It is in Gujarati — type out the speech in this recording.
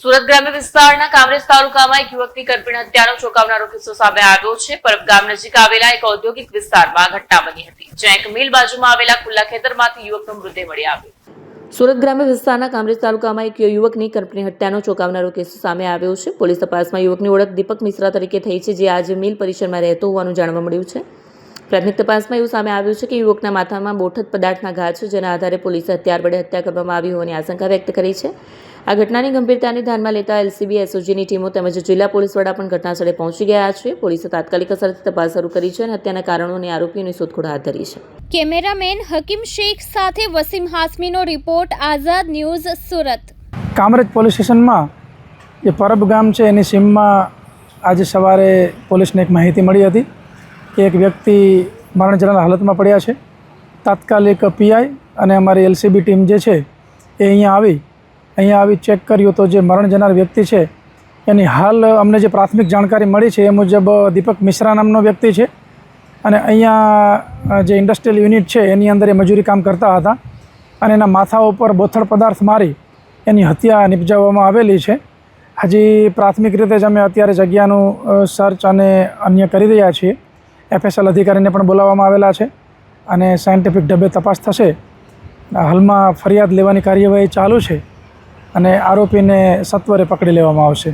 સુરત ગ્રામ્ય વિસ્તારના કામરેજ તાલુકામાં એક યુવકની કરપીણ હત્યાનો ચોંકાવનારો કિસ્સો સામે આવ્યો છે। પરબ ગામ નજીક આવેલા એક ઔદ્યોગિક વિસ્તારમાં ઘટના બની હતી, જ્યાં એક મિલ બાજુમાં આવેલા ખુલ્લા ખેતરમાંથી યુવકનો મૃતદેહ મળી આવ્યો। સુરત ગ્રામ્ય વિસ્તારના કામરેજ તાલુકામાં એક યુવકની કરપીણ હત્યાનો ચોંકાવનારો કિસ્સો સામે આવ્યો છે। પોલીસ તપાસમાં યુવકની ઓળખ દીપક મિશ્રા તરીકે થઈ છે, જે આજે મિલ પરિસરમાં રહેતો હોવાનું જાણવા મળ્યું છે। પ્રાથમિક તપાસમાં એવું સામે આવ્યું છે કે યુવકના માથામાં બોથડ પદાર્થના ઘા છે, જેના આધારે પોલીસે હત્યાર વડે હત્યા કરવામાં આવી હોવાની આશંકા વ્યક્ત કરી છે। આ ઘટનાની ગંભીરતાને ધ્યાનમાં લેતા એલસીબી એસઓજીની ટીમો તેમજ જિલ્લા પોલીસ વડા પણ ઘટનાસ્થળે પહોંચી ગયા છે। પોલીસે તાત્કાલિક અસરથી તપાસ શરૂ કરી છે અને હત્યાના કારણો અને આરોપીઓની શોધખોળ હાથ ધરી છે। કેમેરામેન હકીમ શેખ સાથે વસીમ હાસમીનો રિપોર્ટ, આઝાદ ન્યૂઝ, સુરત। કામરેજ પોલીસ સ્ટેશનમાં જે પરબ ગામ છે એની સીમમાં આજે સવારે પોલીસને એક માહિતી મળી હતી કે એક વ્યક્તિ મરણ જનાર હાલતમાં પડ્યા છે। તાત્કાલિક પીઆઈ અને અમારી એલસીબી ટીમ જે છે એ અહીંયા આવી ચેક કર્યું તો જે મરણ જનાર વ્યક્તિ છે એની હાલ અમને જે પ્રાથમિક જાણકારી મળી છે એ મુજબ દીપક મિશ્રા નામનો વ્યક્તિ છે અને અહીંયા જે ઇન્ડસ્ટ્રીયલ યુનિટ છે એની અંદર એ મજૂરી કામ કરતા હતા અને એના માથા ઉપર બોથડ પદાર્થ મારી એની હત્યા નિપજાવવામાં આવેલી છે। હજી પ્રાથમિક રીતે જ અમે અત્યારે જગ્યાનું સર્ચ અને અન્ય કરી રહ્યા છીએ। એફએસએલ અધિકારીને પણ બોલાવવામાં આવેલા છે અને સાયન્ટિફિક ઢબે તપાસ થશે। હાલમાં ફરિયાદ લેવાની કાર્યવાહી ચાલુ છે અને આરોપીને સત્વરે પકડી લેવામાં આવશે।